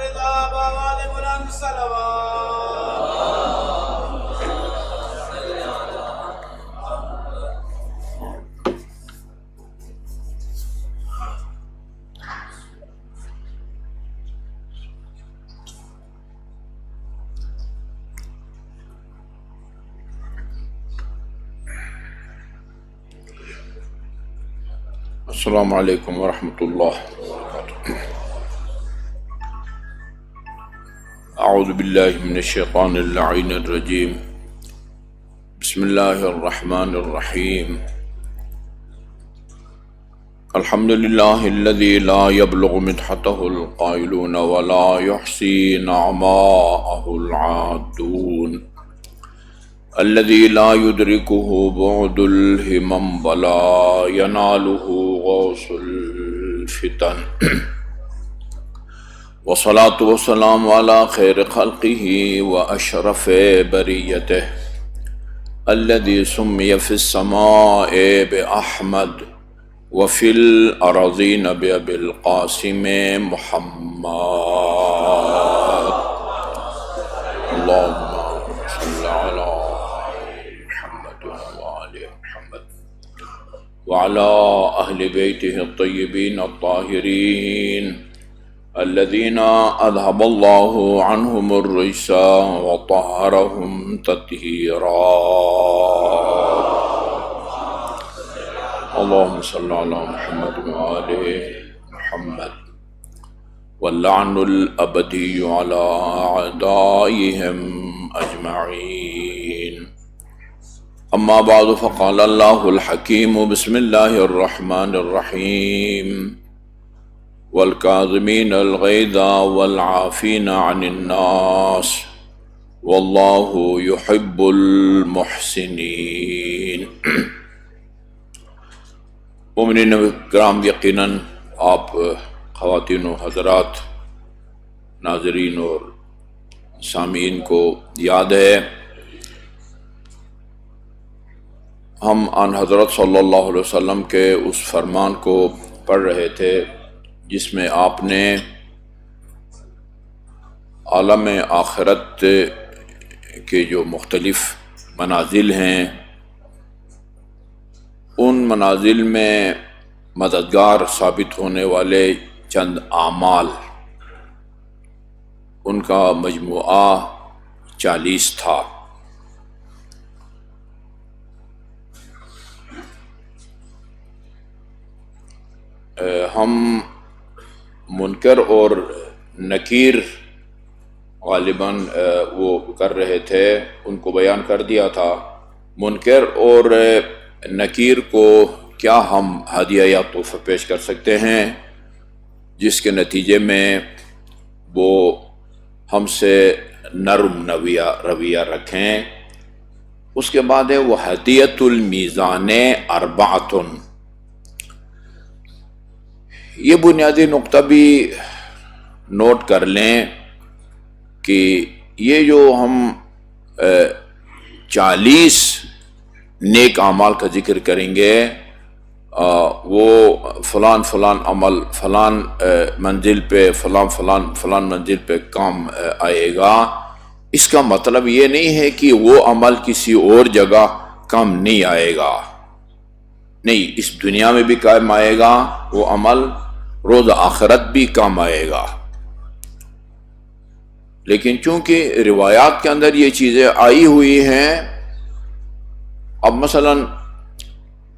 الرضا بآواز بلند صلوات. السلام علیکم ورحمۃ اللہ وبرکاتہ. اعوذ باللہ من الشیطان اللعین الرجیم. بسم اللہ الرحمن الرحیم. الحمد للہ الذی لا یبلغ مدحتہ القائلون ولا یحصی نعماءہ العادون. الذي لا يدركه بعد الهمم ولا يناله غوص الفتن. والصلاة والسلام على خير خلقه وأشرف بريته الذي سمي في السماء بأحمد وفي الأراضين بأبي القاسم محمد. اللهم صل على وعلى أهل بيته الطيبين الطاهرين الذين أذهب الله عنهم الرجس وطهرهم تطهيرا. اللهم صل على محمد وآل محمد. واللعن الأبدي على أعدائهم أجمعين. اما بعد فقال اللہ الحکیم بسم اللہ الرحمن الرحیم. والکاظمین الغیظ والعافین عن الناس واللہ یحب المحسنین. مومنین کرام، یقیناً آپ خواتین و حضرات، ناظرین اور سامعین کو یاد ہے ہم آن حضرت صلی اللہ علیہ وسلم کے اس فرمان کو پڑھ رہے تھے جس میں آپ نے عالم آخرت کے جو مختلف منازل ہیں ان منازل میں مددگار ثابت ہونے والے چند اعمال، ان کا مجموعہ 40 تھا. ہم منکر اور نکیر غالباً وہ کر رہے تھے، ان کو بیان کر دیا تھا. منکر اور نکیر کو کیا ہم ہدیہ یا تحفہ پیش کر سکتے ہیں جس کے نتیجے میں وہ ہم سے نرم رویہ رکھیں. اس کے بعد ہے وہ ہدیۃ المیزان اربعۃ. یہ بنیادی نقطہ بھی نوٹ کر لیں کہ یہ جو ہم 40 نیک اعمال کا ذکر کریں گے وہ فلان عمل فلان منزل پہ فلان منزل پہ کام آئے گا. اس کا مطلب یہ نہیں ہے کہ وہ عمل کسی اور جگہ کام نہیں آئے گا. نہیں، اس دنیا میں بھی کام آئے گا وہ عمل، روز آخرت بھی کام آئے گا. لیکن چونکہ روایات کے اندر یہ چیزیں آئی ہوئی ہیں، اب مثلا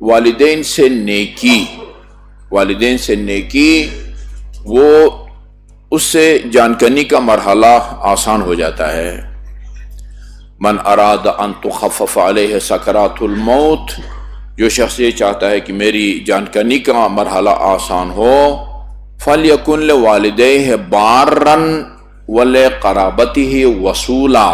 والدین سے نیکی وہ اس سے جانکنی کا مرحلہ آسان ہو جاتا ہے. من اراد ان تخفف علیہ سکرات الموت، جو شخص یہ چاہتا ہے کہ میری جانکنی کا مرحلہ آسان ہو، فَلْيَكُنْ لِوَالِدَيْهِ بَارًّا وَلِقَرَابَتِهِ وَصُولًا.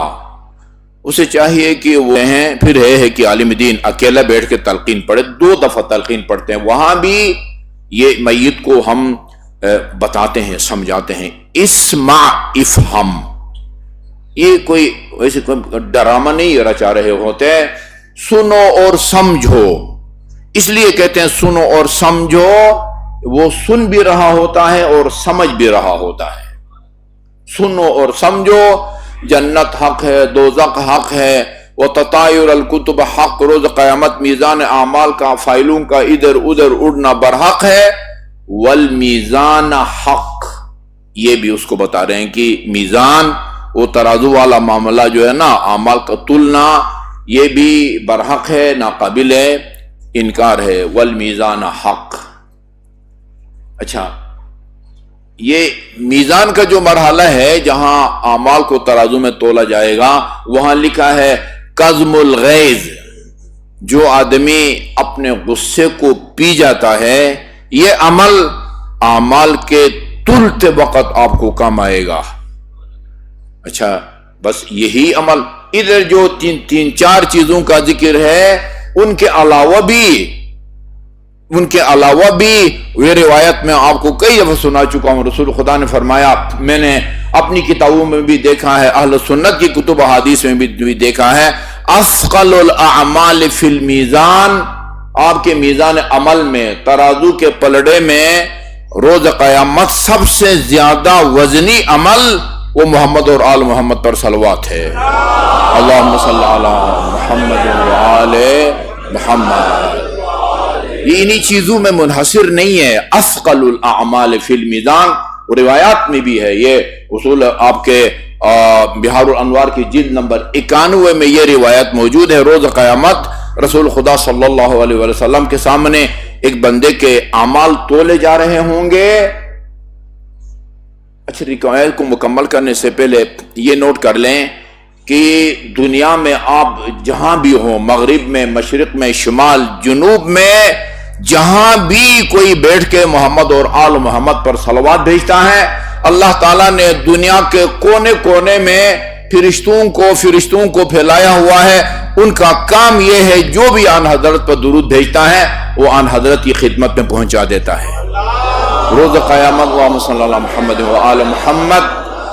اسے چاہیے کہ وہ ہیں، پھر ہے کہ عالم دین اکیلا بیٹھ کے تلقین پڑھے، 2 دفعہ تلقین پڑھتے ہیں، وہاں بھی یہ میت کو ہم بتاتے ہیں، سمجھاتے ہیں. اسمع افہم، یہ کوئی ویسے کوئی ڈرامہ نہیں رچا رہے ہوتے، سنو اور سمجھو. اس لیے کہتے ہیں سنو اور سمجھو، وہ سن بھی رہا ہوتا ہے اور سمجھ بھی رہا ہوتا ہے. سنو اور سمجھو، جنت حق ہے، دوزخ حق ہے، وتطایر الکتب حق، روز قیامت میزان اعمال کا، فائلوں کا ادھر ادھر اڑنا برحق ہے، والمیزان حق، یہ بھی اس کو بتا رہے ہیں کہ میزان، وہ ترازو والا معاملہ جو ہے نا، اعمال کا تلنا، یہ بھی برحق ہے، ناقابل انکار ہے، والمیزان حق۔ اچھا، یہ میزان کا جو مرحلہ ہے جہاں اعمال کو ترازو میں تولا جائے گا، وہاں لکھا ہے کظم الغیظ، جو آدمی اپنے غصے کو پی جاتا ہے، یہ عمل اعمال کے تلتے وقت آپ کو کام آئے گا۔ اچھا، بس یہی عمل، ادھر جو تین چار چیزوں کا ذکر ہے، ان کے علاوہ بھی یہ روایت میں آپ کو کئی دفعہ سنا چکا ہوں، رسول خدا نے فرمایا، میں نے اپنی کتابوں میں بھی دیکھا ہے، اہل سنت کی کتب احادیث میں بھی دیکھا ہے، اثقل الاعمال فی المیزان، آپ کے میزان عمل میں، ترازو کے پلڑے میں روز قیامت سب سے زیادہ وزنی عمل وہ محمد اور آل محمد پر صلوات ہے۔ اللہم صلی علی محمد وآل محمد۔ یہ انہی چیزوں میں منحصر نہیں ہے، اثقل الاعمال فی المیزان، روایات میں بھی ہے یہ اصول، آپ کے بہار الانوار کی جلد نمبر 91 میں یہ روایت موجود ہے۔ روز قیامت رسول خدا صلی اللہ علیہ وسلم کے سامنے ایک بندے کے اعمال تولے جا رہے ہوں گے۔ اچھا، روایت کو مکمل کرنے سے پہلے یہ نوٹ کر لیں کہ دنیا میں آپ جہاں بھی ہوں، مغرب میں، مشرق میں، شمال، جنوب میں، جہاں بھی کوئی بیٹھ کے محمد اور آل محمد پر صلوات بھیجتا ہے، اللہ تعالیٰ نے دنیا کے کونے کونے میں فرشتوں کو پھیلایا ہوا ہے۔ ان کا کام یہ ہے، جو بھی آن حضرت پر درود بھیجتا ہے وہ آن حضرت کی خدمت میں پہنچا دیتا ہے۔ روز قیامت اللہم صلی اللہ محمد و آل محمد،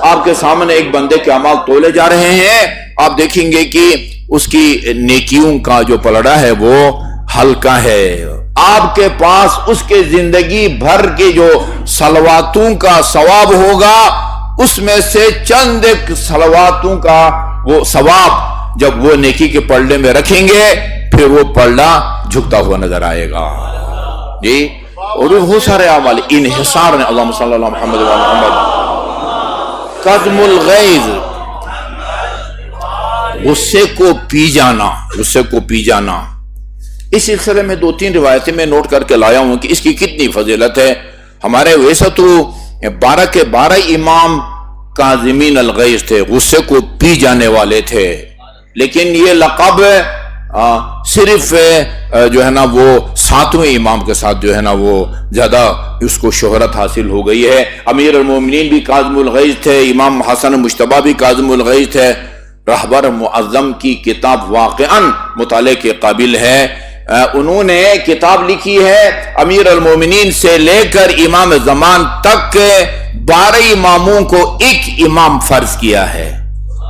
آپ کے سامنے ایک بندے کے اعمال تولے جا رہے ہیں، آپ دیکھیں گے کہ اس کی نیکیوں کا جو پلڑا ہے وہ ہلکا ہے، آپ کے پاس اس کے زندگی بھر کے جو صلواتوں کا ثواب ہوگا، اس میں سے چند ایک صلواتوں کا وہ ثواب جب وہ نیکی کے پلڑے میں رکھیں گے، پھر وہ پلڑا جھکتا ہوا نظر آئے گا۔ جی، اور بہت سارے اعمال انحصار نے، اللہم صلی اللہ محمد و محمد۔ کظم الغیظ، غصے کو پی جانا۔ اس سلسلے میں 2-3 روایتیں میں نوٹ کر کے لایا ہوں کہ اس کی کتنی فضیلت ہے۔ ہمارے ویسے تو 12 کے 12 امام کاظمین الغیظ تھے، غصے کو پی جانے والے تھے، لیکن یہ لقب صرف جو ہے نا وہ 7ویں امام کے ساتھ جو ہے نا وہ زیادہ اس کو شہرت حاصل ہو گئی ہے۔ امیر المومنین بھی کاظم الغیظ تھے، امام حسن مجتبی بھی کاظم الغیظ تھے۔ رہبر معظم کی کتاب واقعاً مطالعے کے قابل ہے، انہوں نے کتاب لکھی ہے، امیر المومنین سے لے کر امام زمان تک 12 اماموں کو ایک امام فرض کیا ہے،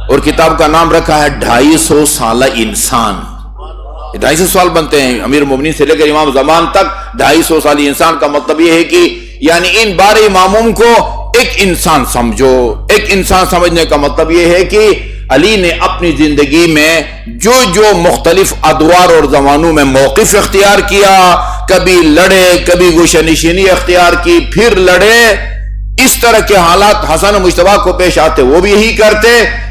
اور کتاب کا نام رکھا ہے 250 سالہ انسان۔ 250 سال بنتے ہیں، امیر المومنین سے لے کر امام زمان تک 250 سال انسان کا مطلب یہ ہے کہ یعنی ان 12 اماموں کو ایک انسان سمجھو۔ ایک انسان سمجھنے کا مطلب یہ ہے کہ علی نے اپنی زندگی میں جو مختلف ادوار اور زمانوں میں موقف اختیار کیا، کبھی لڑے، کبھی گوشہ نشینی اختیار کی، پھر لڑے، اس طرح کے حالات حسن مجتبی کو پیش آتے، وہ بھی یہی کرتے۔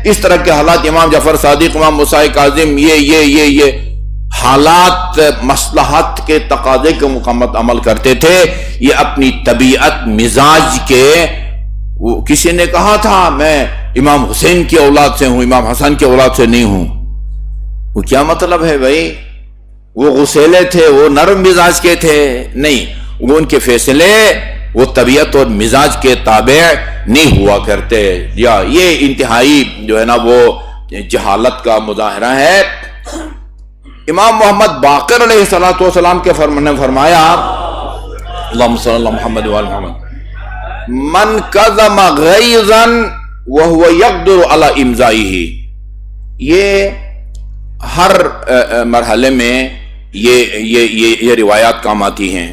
اس طرح کے حالات امام جعفر صادق، امام موسیٰ کاظم، یہ حالات مصلحت کے تقاضے کے مقامت عمل کرتے تھے۔ یہ اپنی طبیعت مزاج کے، وہ کسی نے کہا تھا میں امام حسین کی اولاد سے ہوں، امام حسن کی اولاد سے نہیں ہوں، وہ کیا مطلب ہے بھائی؟ وہ غسیلے تھے، وہ نرم مزاج کے تھے؟ نہیں، وہ ان کے فیصلے وہ طبیعت اور مزاج کے تابع نہیں ہوا کرتے، یا یہ انتہائی جو ہے نا وہ جہالت کا مظاہرہ ہے۔ امام محمد باقر علیہ السلام کے فرمایا، اللہم صلی اللہ محمد وآل محمد، من کظم غیظا وهو يقدر على امضائه۔ یہ ہر مرحلے میں یہ روایات کام آتی ہیں،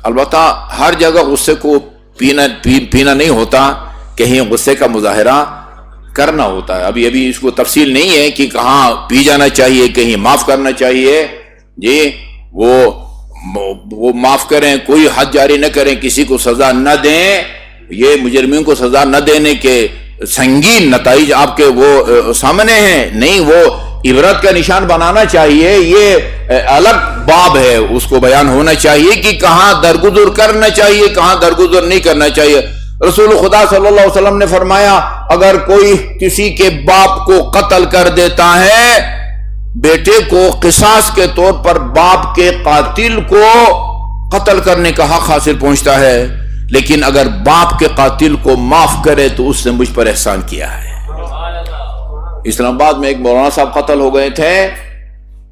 البتہ ہر جگہ غصے کو پینا نہیں ہوتا، کہیں غصے کا مظاہرہ کرنا ہوتا ہے۔ ابھی اس کو تفصیل نہیں ہے کہ کہاں پی جانا چاہیے، کہیں معاف کرنا چاہیے، جی وہ معاف کریں، کوئی حد جاری نہ کریں، کسی کو سزا نہ دیں، یہ مجرمین کو سزا نہ دینے کے سنگین نتائج آپ کے وہ سامنے ہیں، نہیں وہ عبرت کا نشان بنانا چاہیے، یہ الگ باب ہے، اس کو بیان ہونا چاہیے کہ کہاں درگزر کرنا چاہیے، کہاں درگزر نہیں کرنا چاہیے۔ رسول خدا صلی اللہ علیہ وسلم نے فرمایا اگر کوئی کسی کے باپ کو قتل کر دیتا ہے، بیٹے کو قصاص کے طور پر باپ کے قاتل کو قتل کرنے کا حق حاصل پہنچتا ہے، لیکن اگر باپ کے قاتل کو معاف کرے تو اس نے مجھ پر احسان کیا ہے۔ اسلام آباد میں ایک مولانا صاحب قتل ہو گئے تھے،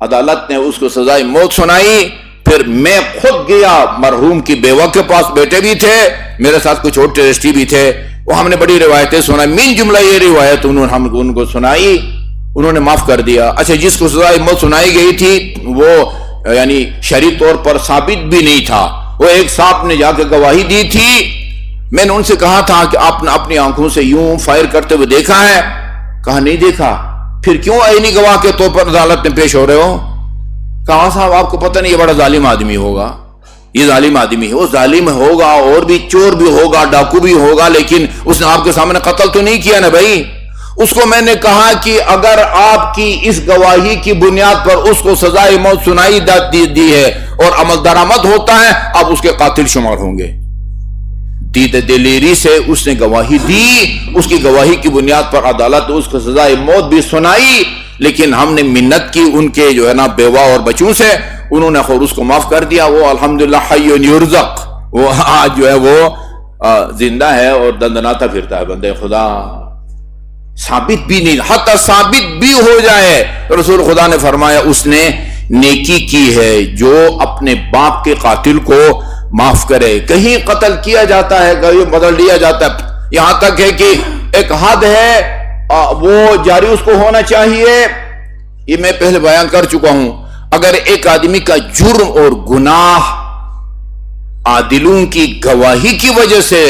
عدالت نے اس کو سزائے موت سنائی، پھر میں خود گیا مرحوم کی بیوہ کے پاس، بیٹے بھی تھے، میرے ساتھ کچھ اور ٹیرسٹی بھی تھے، وہ ہم نے بڑی روایتیں سنائی، من جملہ یہ روایت ہم ان کو سنائی، انہوں نے معاف کر دیا۔ اچھا، جس کو سزائے موت سنائی گئی تھی وہ یعنی شرعی طور پر ثابت بھی نہیں تھا، وہ ایک صاحب نے جا کے گواہی دی تھی، میں نے ان سے کہا تھا کہ آپ نے اپنی آنکھوں سے یوں فائر کرتے ہوئے دیکھا ہے؟ کہا نہیں دیکھا۔ پھر کیوں عینی گواہ کے طور پر عدالت میں پیش ہو رہے ہو؟ کہا صاحب آپ کو پتہ نہیں یہ بڑا ظالم آدمی ہوگا، یہ ظالم آدمی ہے، وہ ظالم ہوگا اور بھی چور بھی ہوگا، ڈاکو بھی ہوگا، لیکن اس نے آپ کے سامنے قتل تو نہیں کیا نا بھائی۔ اس کو میں نے کہا کہ اگر آپ کی اس گواہی کی بنیاد پر اس کو سزائے موت سنائی دی ہے اور عمل درآمد ہوتا ہے، آپ اس کے قاتل شمار ہوں گے۔ دلیری سے اس نے گواہی دی، اس کی گواہی کی بنیاد پر عدالت اس کو سزائے موت بھی سنائی، لیکن ہم نے منت کی ان کے جو ہے نا بیوہ اور بچوں سے، انہوں نے خود اس کو معاف کر دیا۔ وہ الحمدللہ حی یرزق، وہ آج جو ہے وہ زندہ ہے اور دندناتا پھرتا ہے بندے خدا۔ ثابت بھی نہیں، حتی ثابت بھی ہو جائے، رسول خدا نے فرمایا اس نے نیکی کی ہے جو اپنے باپ کے قاتل کو معاف کرے۔ کہیں قتل کیا جاتا ہے، کہیں بدل دیا جاتا ہے، یہاں تک ہے کہ ایک حد ہے وہ جاری اس کو ہونا چاہیے، یہ میں پہلے بیان کر چکا ہوں۔ اگر ایک آدمی کا جرم اور گناہ عادلوں کی گواہی کی وجہ سے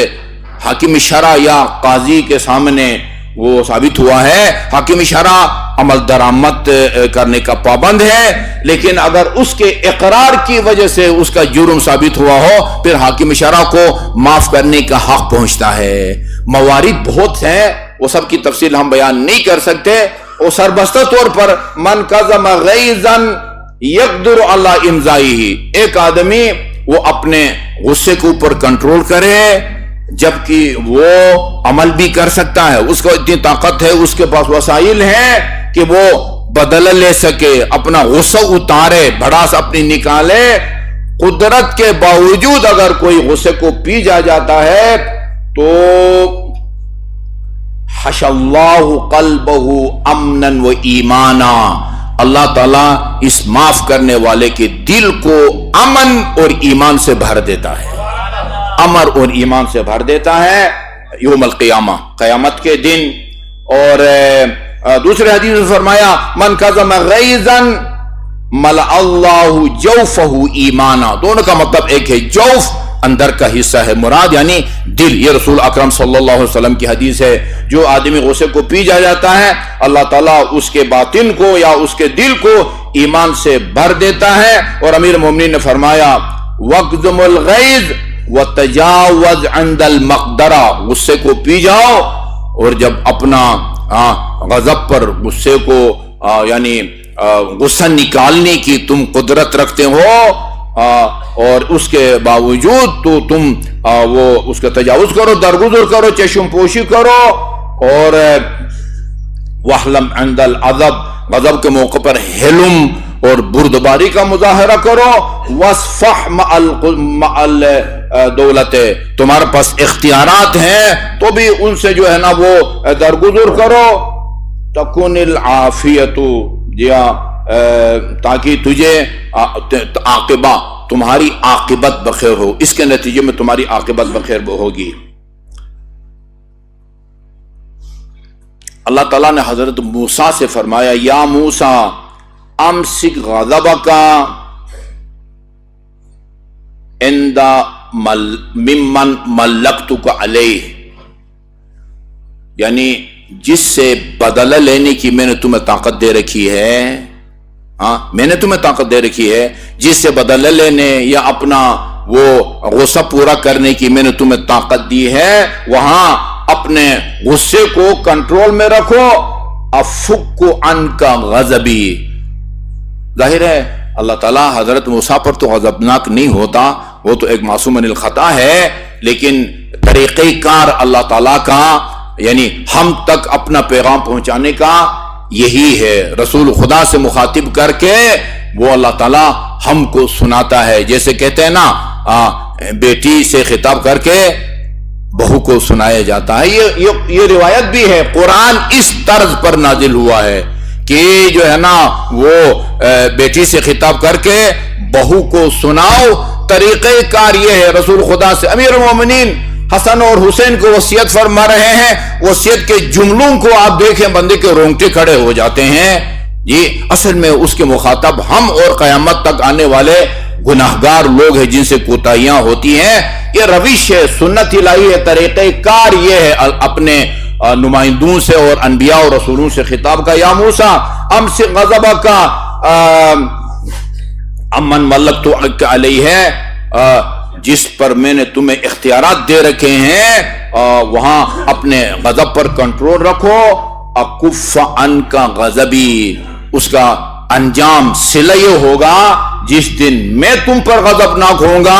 حاکم شرع یا قاضی کے سامنے وہ ثابت ہوا ہے، حاکم شرع عمل درآمد کرنے کا پابند ہے، لیکن اگر اس کے اقرار کی وجہ سے اس کا جرم ثابت ہوا ہو، پھر حاکم شرع کو معاف کرنے کا حق پہنچتا ہے۔ موارد بہت ہیں، وہ سب کی تفصیل ہم بیان نہیں کر سکتے، اور سربستہ طور پر من کظم غیظا یقدر علی امضائہ، ایک آدمی وہ اپنے غصے کے اوپر کنٹرول کرے جبکہ وہ عمل بھی کر سکتا ہے، اس کو اتنی طاقت ہے، اس کے پاس وسائل ہیں کہ وہ بدلہ لے سکے، اپنا غصہ اتارے، بھڑاس اپنی نکالے۔ قدرت کے باوجود اگر کوئی غصے کو پی جاتا ہے تو حش اللہ قلبہ امنا و ایمانا، اللہ تعالیٰ اس معاف کرنے والے کے دل کو امن اور ایمان سے بھر دیتا ہے، امر اور ایمان سے بھر دیتا ہے یوم القیامہ، قیامت کے دن۔ اور دوسرے حدیث میں فرمایا من کظم غیظا ملأ اللہ جوفہ ایمانا، دونوں کا مطلب ایک ہے، جوف اندر کا حصہ ہے مراد، یعنی دل، یہ رسول اکرم صلی اللہ علیہ وسلم کی حدیث ہے۔ جو آدمی غصے کو پی جاتا ہے اللہ تعالیٰ اس کے باطن کو یا اس کے دل کو ایمان سے بھر دیتا ہے۔ اور امیر المومنین نے فرمایا وَقْدُمُ الْغَيْظِ وَتَجَاوَزْ عِنْدَ الْمَقْدَرَةِ، غصے کو پی جاؤ اور جب اپنا غضب پر غصے کو یعنی غصہ نکالنے کی تم قدرت رکھتے ہو اور اس کے باوجود تو تم وہ اس کا تجاوز کرو، درگزر کرو، چشم پوشی کرو، اور وَحْلَمْ عِنْدَ الْعَذَبِ، غضب کے موقع پر حلم اور بردباری کا مظاہرہ کرو، وَاصْفَحْ مَعَ الدَّوْلَةِ، تمہارے پاس اختیارات ہیں تو بھی ان سے جو ہے نا وہ درگزر کرو، تَكُنِ الْعَافِيَةُ، تاکہ تجھے عاقبہ، تمہاری عاقبت بخیر ہو، اس کے نتیجے میں تمہاری عاقبت بخیر ہوگی۔ اللہ تعالیٰ نے حضرت موسیٰ سے فرمایا یا موسیٰ امسک غضبک عند ممن ملکتک علیہ، یعنی جس سے بدلہ لینے کی میں نے تمہیں طاقت دے رکھی ہے، ہاں میں نے تمہیں طاقت دے رکھی ہے، جس سے بدلہ لینے یا اپنا وہ غصہ پورا کرنے کی میں نے تمہیں طاقت دی ہے، وہاں اپنے غصے کو کنٹرول میں رکھو۔ افک عنک غضبی، ظاہر ہے اللہ تعالیٰ حضرت موسیٰ پر تو غضبناک نہیں ہوتا، وہ تو ایک معصوم عن الخطا ہے، لیکن طریقہ کار اللہ تعالیٰ کا یعنی ہم تک اپنا پیغام پہنچانے کا یہی ہے، رسول خدا سے مخاطب کر کے وہ اللہ تعالیٰ ہم کو سناتا ہے، جیسے کہتے ہیں نا بیٹی سے خطاب کر کے بہو کو سنایا جاتا ہے، یہ روایت بھی ہے، قرآن اس طرز پر نازل ہوا ہے کہ جو ہے نا وہ بیٹی سے خطاب کر کے بہو کو سناؤ۔ طریقہ کار یہ ہے، رسول خدا سے امیر المومنین حسن اور حسین کو وصیت فرما رہے ہیں، وصیت کے جملوں کو آپ دیکھیں بندے کے رونگٹے کھڑے ہو جاتے ہیں، جی اصل میں اس کے مخاطب ہم اور قیامت تک آنے والے گناہگار لوگ ہیں جن سے کوتاہیاں ہوتی ہیں۔ یہ روش ہے، سنت الہی ہے، طریقہ کار یہ ہے اپنے نمائندوں سے اور انبیاء اور رسولوں سے خطاب کا۔ یا موسیٰ امسک غضبک امن ملکتک علیہ ہے، جس پر میں نے تمہیں اختیارات دے رکھے ہیں وہاں اپنے غضب پر کنٹرول رکھو۔ اکف عنک غضبی، اس کا انجام صلہ یہ ہوگا جس دن میں تم پر غضبناک ہوں گا،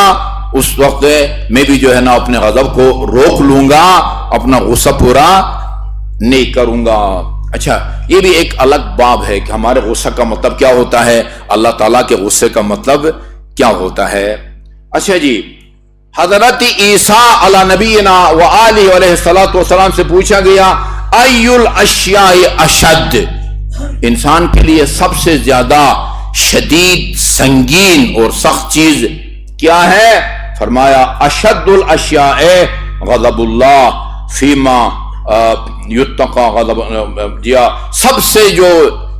اس وقت میں بھی جو ہے نا اپنے غضب کو روک لوں گا، اپنا غصہ پورا نہیں کروں گا۔ اچھا یہ بھی ایک الگ باب ہے کہ ہمارے غصہ کا مطلب کیا ہوتا ہے، اللہ تعالیٰ کے غصے کا مطلب کیا ہوتا ہے۔ اچھا جی، حضرت عیسیٰ علی نبینا و آلہ علیہ السلام سے پوچھا گیا ای الاشیاء اشد، انسان کے لیے سب سے زیادہ شدید، سنگین اور سخت چیز کیا ہے؟ فرمایا اشد الاشیاء غضب اللہ فیما یتقى غضب، سب سے جو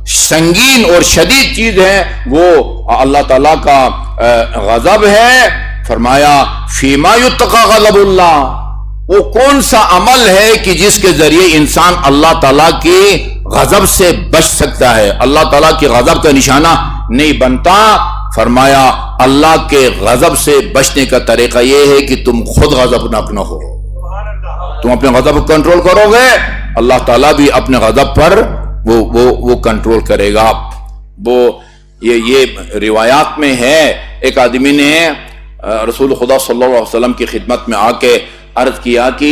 سنگین اور شدید چیز ہے وہ اللہ تعالیٰ کا غضب ہے۔ فرمایا فیما یتقى غضب اللہ، وہ کون سا عمل ہے کہ جس کے ذریعے انسان اللہ تعالیٰ کی غضب سے بچ سکتا ہے، اللہ تعالیٰ کی غضب کا نشانہ نہیں بنتا؟ فرمایا اللہ کے غضب سے بچنے کا طریقہ یہ ہے کہ تم خود غضبناک نہ ہو، تم اپنے غضب کو کنٹرول کرو گے، اللہ تعالیٰ بھی اپنے غضب پر وہ کنٹرول کرے گا۔ وہ یہ روایات میں ہے، ایک آدمی نے رسول خدا صلی اللہ علیہ وسلم کی خدمت میں آ کے عرض کیا کہ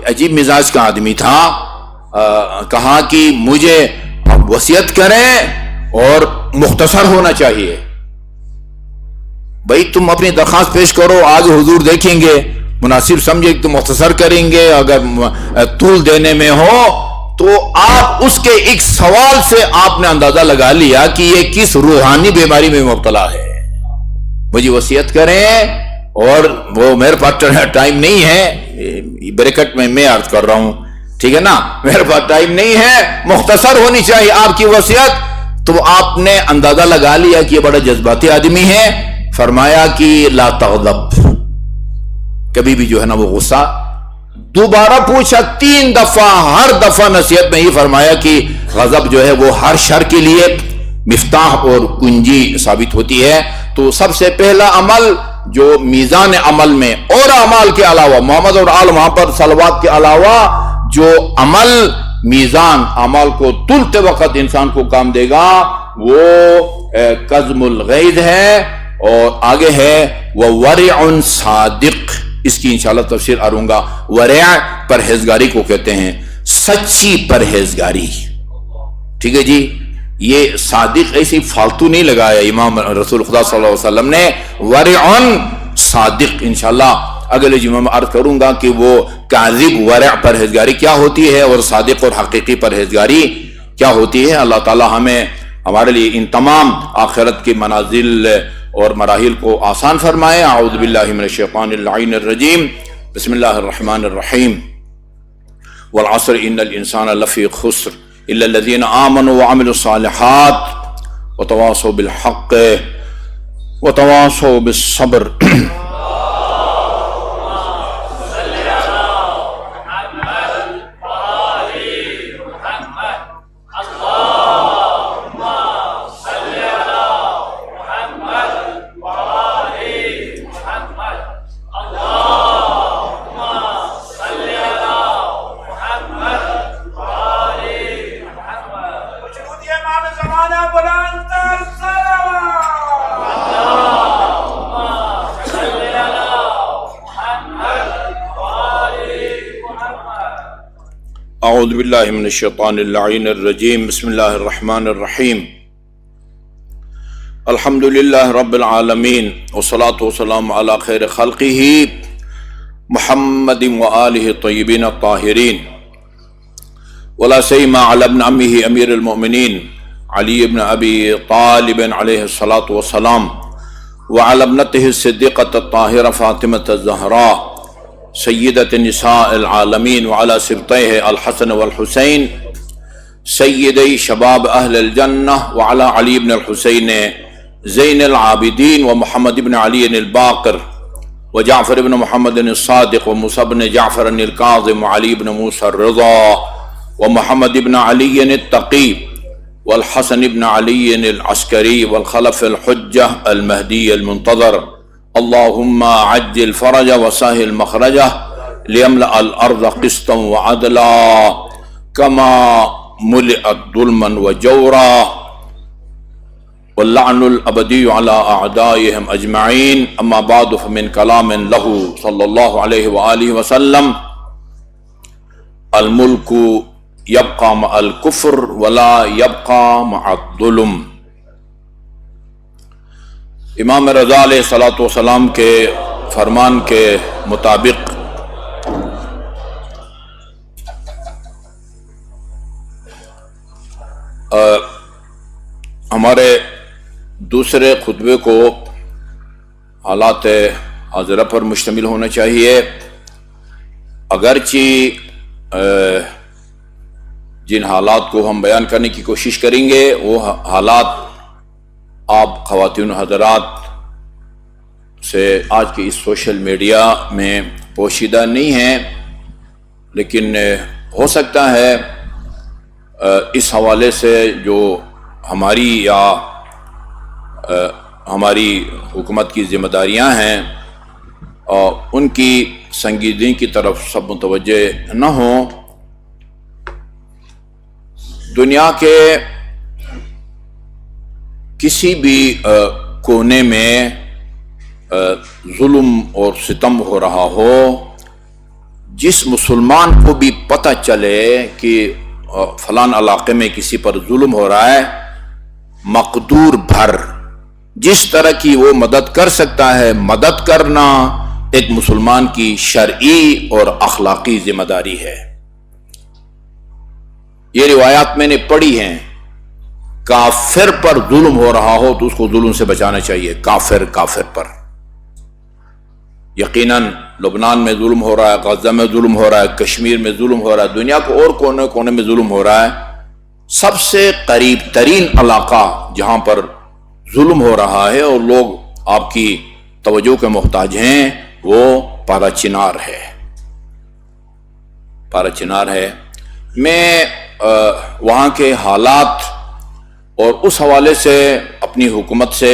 عجیب مزاج کا آدمی تھا، کہا کہ مجھے وصیت کریں اور مختصر ہونا چاہیے۔ بھئی تم اپنی درخواست پیش کرو، آگے حضور دیکھیں گے، مناسب سمجھے کہ تم مختصر کریں گے، اگر طول دینے میں ہو تو آپ اس کے ایک سوال سے آپ نے اندازہ لگا لیا کہ یہ کس روحانی بیماری میں مبتلا ہے۔ مجھے وصیت کریں، اور وہ میرے پاس ٹائم نہیں ہے، بریکٹ میں عرض کر رہا ہوں، ٹھیک ہے نا، میرے پاس ٹائم نہیں ہے، مختصر ہونی چاہیے آپ کی وصیت۔ تو آپ نے اندازہ لگا لیا کہ یہ بڑا جذباتی آدمی ہے۔ فرمایا کہ لا تغضب، کبھی بھی جو ہے نا وہ غصہ، دوبارہ پوچھا 3 دفعہ، ہر دفعہ نصیحت میں ہی فرمایا کہ غضب جو ہے وہ ہر شر کے لیے مفتاح اور کنجی ثابت ہوتی ہے۔ تو سب سے پہلا عمل جو میزان عمل میں اور اعمال کے علاوہ، محمد اور آل وہاں پر صلوات کے علاوہ جو عمل میزان اعمال کو تلتے وقت انسان کو کام دے گا وہ کظم الغیظ ہے، اور آگے ہے وَوَرِعٌ صادق، اس کی انشاءاللہ تفسیر آروں گا۔ ورع پرہیزگاری کو کہتے ہیں، سچی پرہیزگاری، ٹھیک ہے جی۔ یہ صادق ایسی فالتو نہیں لگایا امام رسول خدا صلی اللہ علیہ وسلم نے، ورع صادق، انشاءاللہ اگلے جمعہ میں عرض کروں گا کہ وہ کاذب ورع پرہیزگاری کیا ہوتی ہے اور صادق اور حقیقی پرہیزگاری کیا ہوتی ہے۔ اللہ تعالی ہمیں ہمارے لیے ان تمام آخرت کے منازل اور مراحل کو آسان فرمائے۔ اعوذ باللہ من الشیطان اللعین الرجیم، بسم اللہ الرحمن الرحیم۔ والعصر ان الانسان لفی خسر الا الذین آمنوا وعملوا الصالحات وتواصوا بالحق وتواصوا بالصبر۔ اعوذ باللہ من الشیطان اللعین الرجیم بسم اللہ الرحمن الرحیم الحمد للہ رب العالمین والصلاة والسلام علی خیر خلقہ محمد وآلہ الطیبین الطاہرین ولا سیما علی ابن عمہ امیر المؤمنین علی ابن ابی طالب علیہ الصلاة والسلام وعلی ابنتہ الصدیقۃ الطاہرہ فاطمۃ الزہراء سیدۃ نساء العالمین وعلی سبطیہ الحسن والحسین سیدی شباب اہل الجنہ وعلی علی بن الحسین زین العابدین ومحمد بن علی الباقر وجعفر بن محمد الصادق وموسیٰ بن جعفر الکاظم وعلی بن موسیٰ الرضا ومحمد بن علی التقی والحسن بن علی العسکری والخلف الحجہ المہدی المنتظر اللہم عجل فرج وسهل مخرجہ لیملأ الارض قسطا وعدلا کما ملئت ظلما وجورا واللعن الابدی علی اعدائهم اجمعین اما بعد فمن کلام له صلی اللہ علیہ وآلہ وسلم الملک یبقى مع الکفر ولا یبقى مع الظلم۔ امام رضا علیہ الصلوۃ والسلام کے فرمان کے مطابق ہمارے دوسرے خطبے کو حالات حاضرہ پر مشتمل ہونا چاہیے، اگرچہ جن حالات کو ہم بیان کرنے کی کوشش کریں گے وہ حالات آپ خواتین و حضرات سے آج کے اس سوشل میڈیا میں پوشیدہ نہیں ہیں، لیکن ہو سکتا ہے اس حوالے سے جو ہماری یا ہماری حکومت کی ذمہ داریاں ہیں ان کی سنجیدگی کی طرف سب متوجہ نہ ہوں۔ دنیا کے کسی بھی کونے میں ظلم اور ستم ہو رہا ہو، جس مسلمان کو بھی پتہ چلے کہ فلان علاقے میں کسی پر ظلم ہو رہا ہے، مقدور بھر جس طرح کی وہ مدد کر سکتا ہے مدد کرنا ایک مسلمان کی شرعی اور اخلاقی ذمہ داری ہے۔ یہ روایات میں نے پڑھی ہیں، کافر پر ظلم ہو رہا ہو تو اس کو ظلم سے بچانا چاہیے، کافر پر۔ یقیناً لبنان میں ظلم ہو رہا ہے، غزہ میں ظلم ہو رہا ہے، کشمیر میں ظلم ہو رہا ہے، دنیا کو اور کونے کونے میں ظلم ہو رہا ہے۔ سب سے قریب ترین علاقہ جہاں پر ظلم ہو رہا ہے اور لوگ آپ کی توجہ کے محتاج ہیں وہ پارا چنار ہے۔ پارا چنار ہے۔ میں وہاں کے حالات اور اس حوالے سے اپنی حکومت سے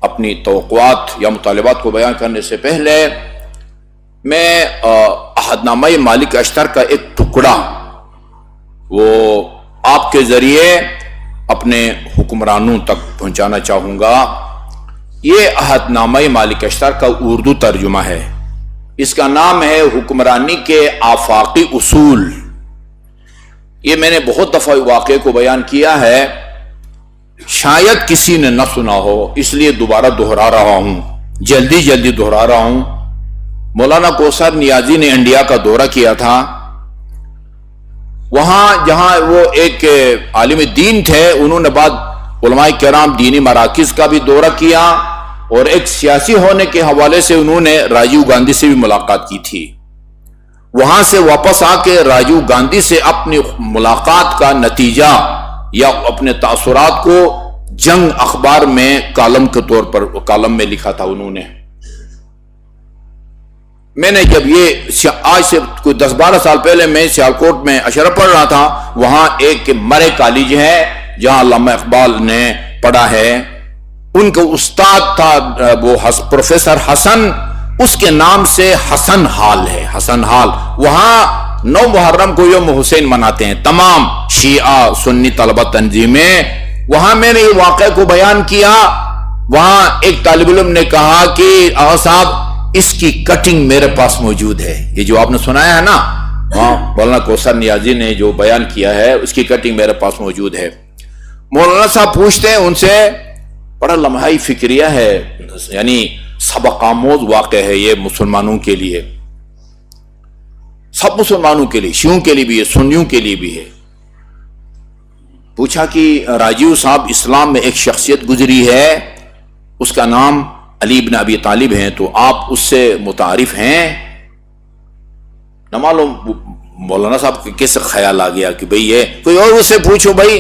اپنی توقعات یا مطالبات کو بیان کرنے سے پہلے میں عہد نامہ مالک اشتر کا ایک ٹکڑا وہ آپ کے ذریعے اپنے حکمرانوں تک پہنچانا چاہوں گا۔ یہ عہد نامہ مالک اشتر کا اردو ترجمہ ہے، اس کا نام ہے حکمرانی کے آفاقی اصول۔ یہ میں نے بہت دفعہ واقعے کو بیان کیا ہے، شاید کسی نے نہ سنا ہو، اس لیے دوبارہ دہرا رہا ہوں، جلدی دہرا رہا ہوں۔ مولانا کوثر نیازی نے انڈیا کا دورہ کیا تھا، وہاں جہاں وہ ایک عالم دین تھے، انہوں نے بعد علماء کرام دینی مراکز کا بھی دورہ کیا اور ایک سیاسی ہونے کے حوالے سے انہوں نے راجیو گاندھی سے بھی ملاقات کی تھی۔ وہاں سے واپس آ کے راجیو گاندھی سے اپنی ملاقات کا نتیجہ یا اپنے تاثرات کو جنگ اخبار میں کالم کے طور پر کالم میں لکھا تھا انہوں نے۔ میں نے جب یہ آج سے کوئی 10-12 سال پہلے میں سیالکوٹ میں اشرف پڑھ رہا تھا، وہاں ایک مرے کالج ہے جہاں علامہ اقبال نے پڑھا ہے، ان کا استاد تھا وہ پروفیسر حسن، اس کے نام سے حسن ہال ہے، حسن ہال۔ وہاں 9 محرم کو یوم حسین مناتے ہیں تمام شیعہ سنی طلبہ تنظیمیں۔ وہاں میں نے یہ واقعہ کو بیان کیا، وہاں ایک طالب علم نے کہا کہ آغا صاحب اس کی کٹنگ میرے پاس موجود ہے، یہ جو آپ نے سنایا ہے نا، مولانا کوثر نیازی نے جو بیان کیا ہے اس کی کٹنگ میرے پاس موجود ہے. مولانا صاحب پوچھتے ہیں ان سے، بڑا لمحائی فکریہ ہے، یعنی سبق آموز واقع ہے یہ مسلمانوں کے لیے، سب مسلمانوں کے لیے، شیعوں کے لیے بھی ہے، سنیوں کے لیے بھی ہے. پوچھا کہ راجیو صاحب اسلام میں ایک شخصیت گزری ہے، اس کا نام علی بن ابی طالب ہیں، تو آپ اس سے متعارف ہیں؟ نہ معلوم مولانا صاحب کے کیسے خیال آ گیا کہ بھئی یہ کوئی اور اس سے پوچھو، بھئی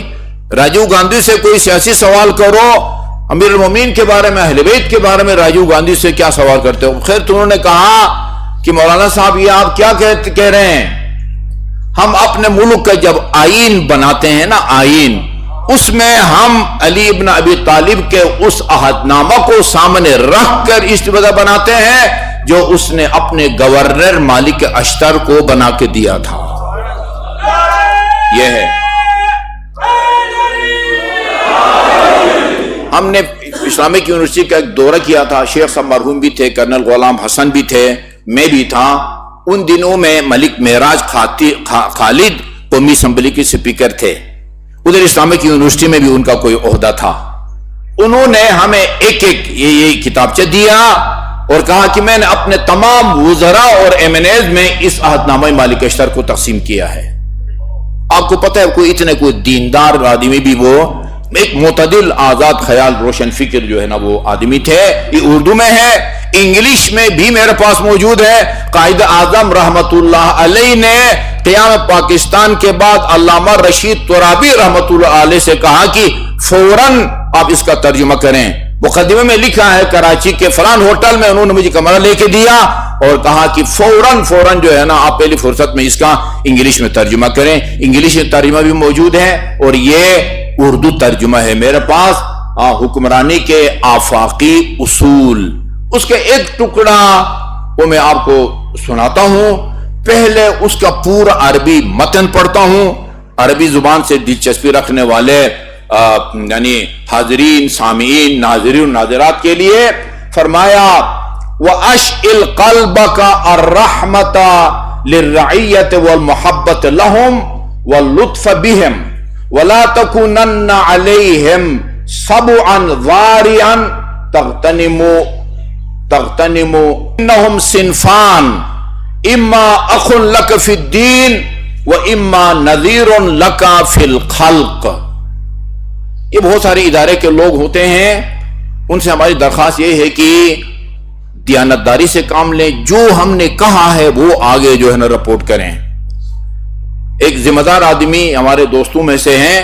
راجیو گاندھی سے کوئی سیاسی سوال کرو، امیر المومنین کے بارے میں، اہل بیت کے بارے میں راجیو گاندھی سے کیا سوال کرتے ہو؟ خیر تو انہوں نے کہا کہ مولانا صاحب یہ آپ کیا کہہ رہے ہیں؟ ہم اپنے ملک کا جب آئین بناتے ہیں نا، آئین، اس میں ہم علی ابن ابی طالب کے اس عہد نامہ کو سامنے رکھ کر استفادہ بناتے ہیں جو اس نے اپنے گورنر مالک اشتر کو بنا کے دیا تھا. یہ ہے. ہم نے اسلامک یونیورسٹی کا ایک دورہ کیا تھا، شیخ صاحب مرحوم بھی تھے، کرنل غلام حسن بھی تھے، میں بھی تھا. ان دنوں میں ملک معراج خالد قومی اسمبلی کے سپیکر تھے، ادھر اسلامک یونیورسٹی میں بھی ان کا کوئی عہدہ تھا. انہوں نے ہمیں ایک یہ کتابچہ دیا اور کہا کہ میں نے اپنے تمام وزراء اور ایم این ایز میں اس عہد نامہ مالک اشتر کو تقسیم کیا ہے. آپ کو پتہ ہے کوئی اتنے کوئی دیندار آدمی بھی، وہ ایک معتدل آزاد خیال روشن فکر جو ہے نا وہ آدمی تھے. یہ اردو میں ہے، انگلش میں بھی میرے پاس موجود ہے. قائد اعظم رحمت اللہ علیہ نے قیام پاکستان کے بعد علامہ رشید ترابی رحمت اللہ علیہ سے کہا کہ فوراً آپ اس کا ترجمہ کریں. مقدمے میں لکھا ہے کراچی کے فلان ہوٹل میں انہوں نے مجھے کمرہ لے کے دیا اور کہا کہ فوراً جو ہے نا آپ پہلی فرصت میں اس کا انگلش میں ترجمہ کریں. انگلش میں ترجمہ بھی موجود ہے اور یہ اردو ترجمہ ہے میرے پاس. حکمرانی کے آفاقی اصول، اس کے ایک ٹکڑا وہ میں آپ کو سناتا ہوں. پہلے اس کا پورا عربی متن پڑھتا ہوں. عربی زبان سے دلچسپی رکھنے والے یعنی حاضرین، سامعین، ناظرین، ناظرات کے لیے فرمایا وَأَشْئِلْ قَلْبَكَ الرَّحْمَةَ لِلرَّعِيَّةِ وَالْمُحَبَّةِ لَهُمْ وَاللُّطْفَ بِهِمْ وَلَا تَكُونَنَّ عَلَيْهِمْ صَبُعًا ضَارِعًا تَغْتَنِمُ إِنَّهُمْ صِنْفَانِ إِمَّا أَخٌ لَكَ فِي الدِّينِ وَإِمَّا نَذِيرٌ لَكَ فِي الْخَلْقِ. یہ بہت سارے ادارے کے لوگ ہوتے ہیں، ان سے ہماری درخواست یہ ہے کہ دیانتداری سے کام لیں، جو ہم نے کہا ہے وہ آگے جو ہے نا رپورٹ کریں. ایک ذمہ دار آدمی ہمارے دوستوں میں سے ہیں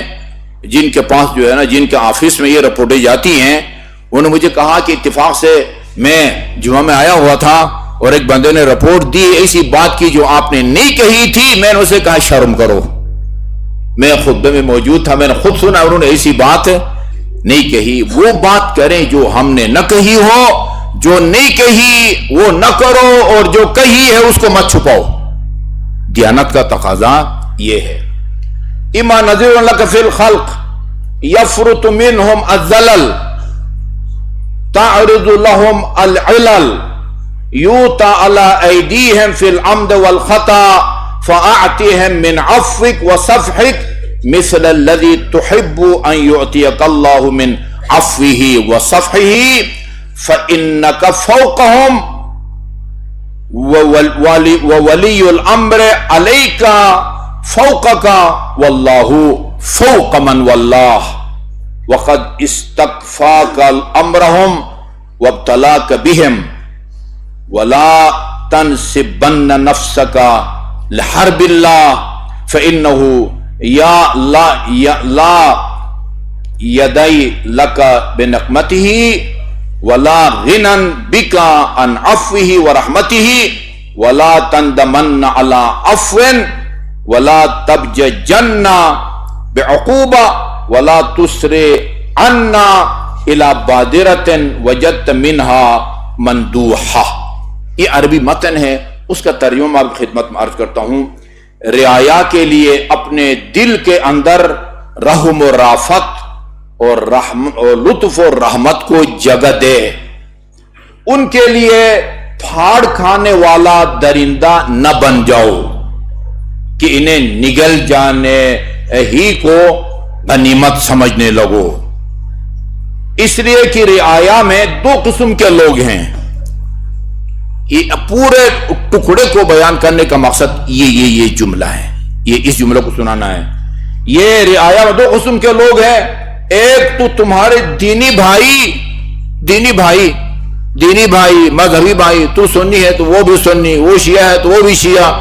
جن کے پاس جو ہے نا، جن کے آفس میں یہ رپورٹیں جاتی ہیں، انہوں نے مجھے کہا کہ اتفاق سے میں جمعہ میں آیا ہوا تھا اور ایک بندے نے رپورٹ دی ایسی بات کی جو آپ نے نہیں کہی تھی. میں نے اسے کہا شرم کرو، میں خطبے میں موجود تھا، میں نے خود سنا، انہوں نے ایسی بات نہیں کہی. وہ بات کریں جو ہم نے نہ کہی ہو، جو نہیں کہی وہ نہ کرو اور جو کہی ہے اس کو مت چھپاؤ. دیانت کا تقاضا یہ ہے. اما نذیر لک فی الخلق یفرط منہم الزلل تعرض لهم العلل یوتا علی ایدیہم فی العمد والخطا فاعطیہم من عفوک وصفحک مثل الذی تحب ان یعطیک اللہ من عفوہ وصفحہ فإنک فوقہم وولی الامر علیک فوقک واللہ فوق من واللہ وقد استکفاک امرہم وابتلاک بہم ولا تنسبن نفسک لحرب اللہ فإنہ لا یدی لک بنقمتہ ولا غنن بک عن عفوہ ورحمتہ ولا تندمن علی عفو ولا تبججن بعقوبہ ولا تسرعن الی بادرۃ وجدت منها مندوحہ. یہ عربی متن ہے، اس کا ترجمہ آپ کی خدمت میں عرض کرتا ہوں. رعایا کے لیے اپنے دل کے اندر رحم و رافت اور لطف و رحمت کو جگہ دے. ان کے لیے پھاڑ کھانے والا درندہ نہ بن جاؤ. کہ انہیں نگل جانے ہی کو غنیمت سمجھنے لگو، اس لیے کہ رعایا میں دو قسم کے لوگ ہیں. یہ پورے ٹکڑے کو بیان کرنے کا مقصد یہ جملہ ہے، یہ اس جملے کو سنانا ہے. یہ رعایا میں دو قسم کے لوگ ہیں. ایک تو تمہارے دینی بھائی مذہبی بھائی، تو سنی ہے تو وہ بھی سنی، وہ شیعہ ہے تو وہ بھی شیعہ.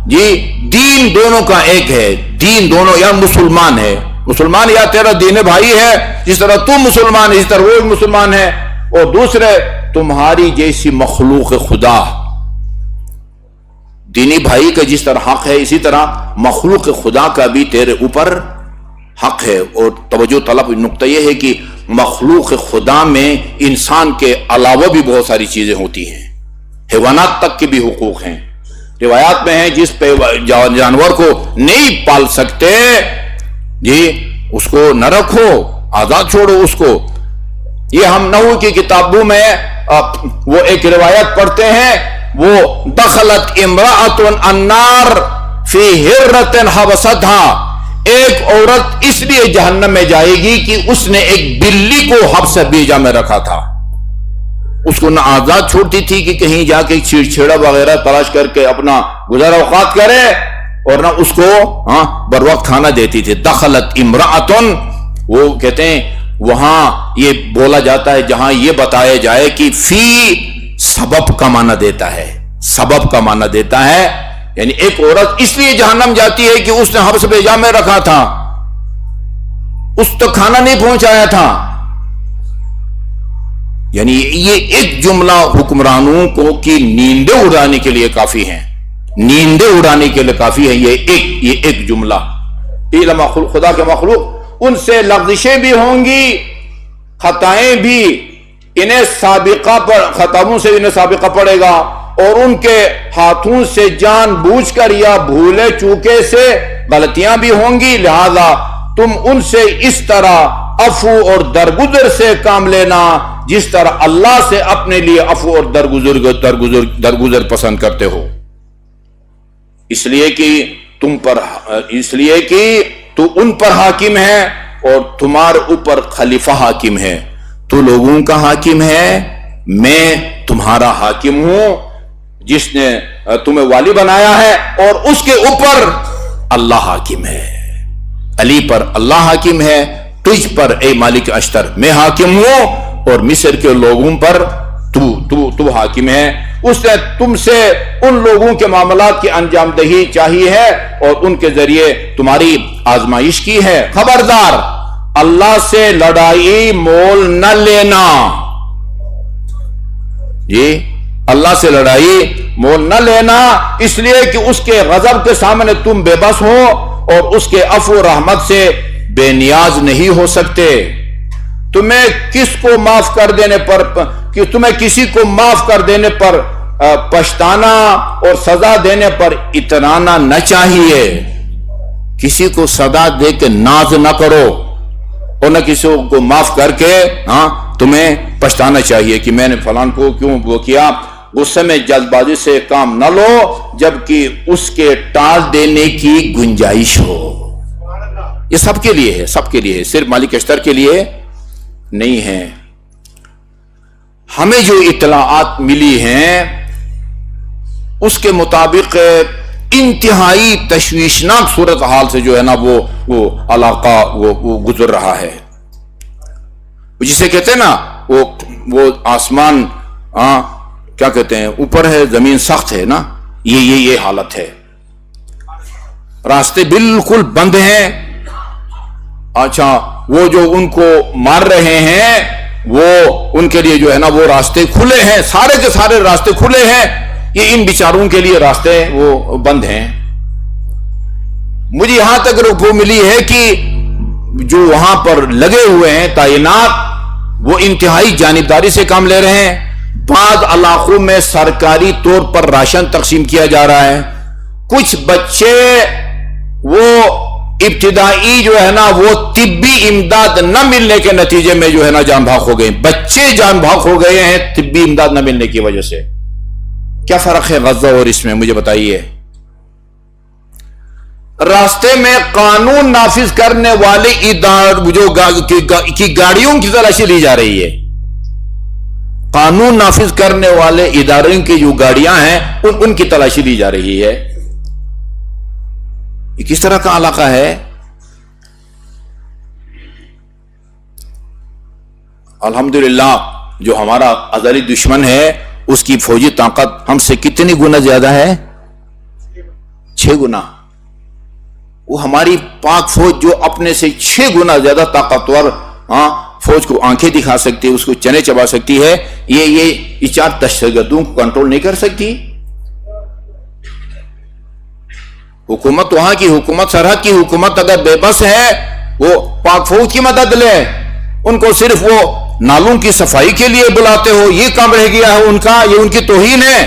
جی دین دونوں کا ایک ہے، دین دونوں یا مسلمان ہے، مسلمان یا تیرا دین بھائی ہے، جس طرح تم مسلمان ہے اس طرح وہ بھی مسلمان ہے. اور دوسرے تمہاری جیسی مخلوق خدا، دینی بھائی کا جس طرح حق ہے اسی طرح مخلوق خدا کا بھی تیرے اوپر حق ہے. اور توجہ طلب نقطہ یہ ہے کہ مخلوق خدا میں انسان کے علاوہ بھی بہت ساری چیزیں ہوتی ہیں، حیوانات تک کے بھی حقوق ہیں. روایات میں ہیں جس پہ جانور کو نہیں پال سکتے جی اس کو نہ رکھو، آزاد چھوڑو اس کو. یہ ہم نحو کی کتابوں میں وہ ایک روایت پڑھتے ہیں، وہ دخلت امرأۃ النار فی ہرۃ حبستھا، ایک عورت اس لیے جہنم میں جائے گی کہ اس نے ایک بلی کو حبس بیجا میں رکھا تھا. اس کو نہ آزاد چھوڑتی تھی کہ کہیں جا کے چھیڑا وغیرہ تلاش کر کے اپنا گزر اوقات کرے، اور نہ اس کو بر وقت کھانا دیتی تھی. دخلت امرأۃ، وہ کہتے ہیں وہاں یہ بولا جاتا ہے جہاں یہ بتایا جائے کہ فی سبب کا معنی دیتا ہے، سبب کا معنی دیتا ہے، یعنی ایک عورت اس لیے جہنم جاتی ہے کہ اس نے حبس بیجا میں رکھا تھا، اس تک کھانا نہیں پہنچایا تھا. یعنی یہ ایک جملہ حکمرانوں کو کی نیندیں اڑانے کے لیے کافی ہیں، نیندیں اڑانے کے لیے کافی ہے یہ ایک جملہ. خدا کے مخلوق ان سے لغزشیں بھی ہوں گی، خطائیں بھی، انہیں سابقہ پر خطاؤں سے انہیں سابقہ پڑے گا، اور ان کے ہاتھوں سے جان بوجھ کر یا بھولے چوکے سے غلطیاں بھی ہوں گی. لہذا تم ان سے اس طرح عفو اور درگزر سے کام لینا جس طرح اللہ سے اپنے لیے عفو اور درگزر پسند کرتے ہو. اس لیے کہ تو ان پر حاکم ہے اور تمہارے اوپر خلیفہ حاکم ہے. تو لوگوں کا حاکم ہے، میں تمہارا حاکم ہوں جس نے تمہیں والی بنایا ہے، اور اس کے اوپر اللہ حاکم ہے. علی پر اللہ حاکم ہے، تجھ پر اے مالک اشتر میں حاکم ہوں، اور مصر کے لوگوں پر تو حاکم ہے. اس نے تم سے ان لوگوں کے معاملات کی انجام دہی چاہی ہے اور ان کے ذریعے تمہاری آزمائش کی ہے. خبردار اللہ سے لڑائی مول نہ لینا. جی اللہ سے لڑائی مول نہ لینا، اس لیے کہ اس کے غضب کے سامنے تم بے بس ہو اور اس کے عفو رحمت سے بے نیاز نہیں ہو سکتے. تمہیں کسی کو معاف کر دینے پر پچھتانا اور سزا دینے پر اترانا نہ چاہیے. کسی کو سزا دے کے ناز نہ کرو، اور نہ کسی کو معاف کر کے تمہیں پچھتانا چاہیے کہ میں نے فلان کو کیوں وہ کیا. غصے میں جلد بازی سے کام نہ لو جبکہ اس کے ٹال دینے کی گنجائش ہو. یہ سب کے لیے ہے، سب کے لیے ہے، صرف مالک اشتر کے لیے نہیں ہے. ہمیں جو اطلاعات ملی ہیں اس کے مطابق انتہائی تشویشناک صورتحال سے جو ہے نا وہ علاقہ وہ گزر رہا ہے. جسے کہتے ہیں نا وہ آسمان کیا کہتے ہیں اوپر ہے، زمین سخت ہے نا، یہ حالت ہے. راستے بالکل بند ہیں. اچھا وہ جو ان کو مار رہے ہیں وہ ان کے لیے جو ہے نا وہ راستے کھلے ہیں، سارے کے سارے راستے کھلے ہیں. یہ ان بیچاروں کے لیے راستے وہ بند ہیں. مجھے یہاں تک رپورٹ ملی ہے کہ جو وہاں پر لگے ہوئے ہیں تعینات وہ انتہائی جانبداری سے کام لے رہے ہیں. بعض علاقوں میں سرکاری طور پر راشن تقسیم کیا جا رہا ہے. کچھ بچے وہ ابتدائی جو ہے نا وہ طبی امداد نہ ملنے کے نتیجے میں جو ہے نا جان بھاگ ہو گئے. بچے جان بھاگ ہو گئے ہیں طبی امداد نہ ملنے کی وجہ سے. کیا فرق ہے غزہ اور اس میں؟ مجھے بتائیے. راستے میں قانون نافذ کرنے والے کی گاڑیوں کی تلاشی لی جا رہی ہے. قانون نافذ کرنے والے اداروں کی جو گاڑیاں ہیں ان کی تلاشی لی جا رہی ہے. یہ کس طرح کا علاقہ ہے؟ الحمدللہ جو ہمارا ازلی دشمن ہے اس کی فوجی طاقت ہم سے کتنی گنا زیادہ ہے؟ 6 گنا. وہ ہماری پاک فوج جو اپنے سے 6 گنا زیادہ طاقتور فوج کو آنکھیں دکھا سکتی ہے، اس کو چنے چبا سکتی ہے، یہ 4 دہشتگردوں کو کنٹرول نہیں کر سکتی. حکومت وہاں کی حکومت، سرحد کی حکومت اگر بے بس ہے وہ پاک فوج کی مدد لے. ان کو صرف وہ نالوں کی صفائی کے لیے بلاتے ہو، یہ کام رہ گیا ہے ان کا، یہ ان کی توہین ہے.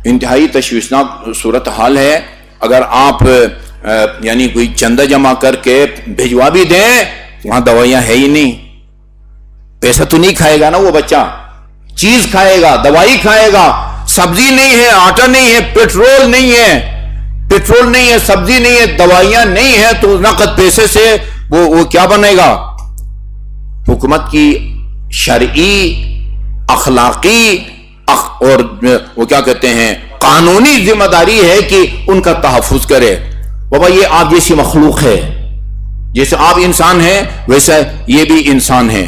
انتہائی تشویشناک صورتحال ہے. اگر آپ یعنی کوئی چندہ جمع کر کے بھیجوا بھی دیں، وہاں دوائیاں ہے ہی نہیں. پیسہ تو نہیں کھائے گا نا وہ بچہ، چیز کھائے گا، دوائی کھائے گا. سبزی نہیں ہے، آٹا نہیں ہے، پیٹرول نہیں ہے، سبزی نہیں ہے، دوائیاں نہیں ہے، تو نقد پیسے سے وہ کیا بنے گا؟ حکومت کی شرعی، اخلاقی اور وہ کیا کہتے ہیں قانونی ذمہ داری ہے کہ ان کا تحفظ کرے. بابا یہ آپ جیسی مخلوق ہے، جیسے آپ انسان ہیں ویسا یہ بھی انسان ہے.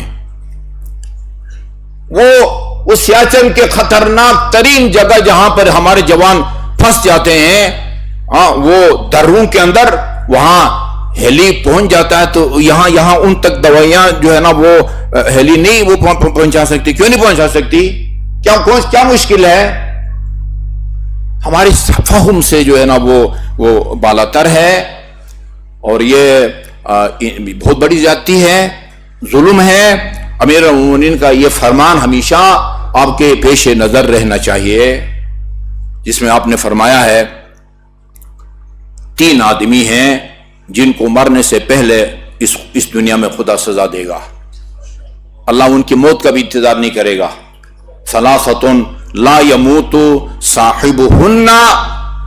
وہ سیاچن کے خطرناک ترین جگہ جہاں پر ہمارے جوان پھنس جاتے ہیں، وہ دروں کے اندر، وہاں ہیلی پہنچ جاتا ہے تو یہاں ان تک دوائیاں جو ہے نا وہ ہیلی نہیں وہ پہنچا سکتی. کیوں نہیں پہنچا سکتی؟ کیا مشکل ہے؟ ہمارے فہم سے جو ہے نا وہ بالاتر ہے. اور یہ بہت بڑی زیادتی ہے، ظلم ہے. امیر المومنین کا یہ فرمان ہمیشہ آپ کے پیش نظر رہنا چاہیے، جس میں آپ نے فرمایا ہے 3 آدمی ہیں جن کو مرنے سے پہلے اس دنیا میں خدا سزا دے گا. اللہ ان کی موت کا بھی انتظار نہیں کرے گا. ثلاثۃ لا يموت صاحبهن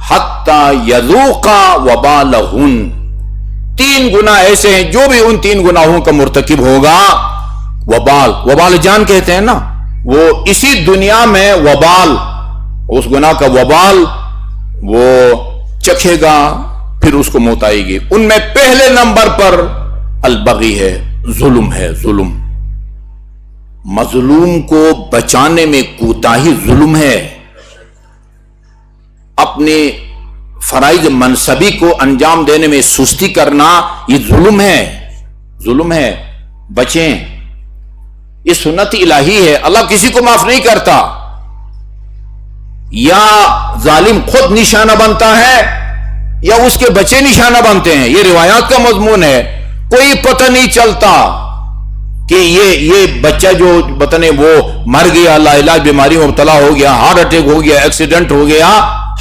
حتى يذوق وبالهن. 3 گناہ ایسے ہیں جو بھی ان 3 گناہوں کا مرتکب ہوگا، وبال جان کہتے ہیں نا، وہ اسی دنیا میں وبال، اس گناہ کا وبال وہ چکھے گا، پھر اس کو موت آئے گی. ان میں پہلے نمبر پر البغی ہے، ظلم ہے. ظلم، مظلوم کو بچانے میں کوتاہی ظلم ہے. اپنے فرائض منصبی کو انجام دینے میں سستی کرنا یہ ظلم ہے. بچیں، یہ سنت الہی ہے. اللہ کسی کو معاف نہیں کرتا. یا ظالم خود نشانہ بنتا ہے یا اس کے بچے نشانہ بنتے ہیں. یہ روایات کا مضمون ہے. کوئی پتہ نہیں چلتا کہ یہ بچہ جو بتنے وہ مر گیا، لاعلاج بیماری میں مبتلا ہو گیا، ہارٹ اٹیک ہو گیا، ایکسیڈنٹ ہو گیا.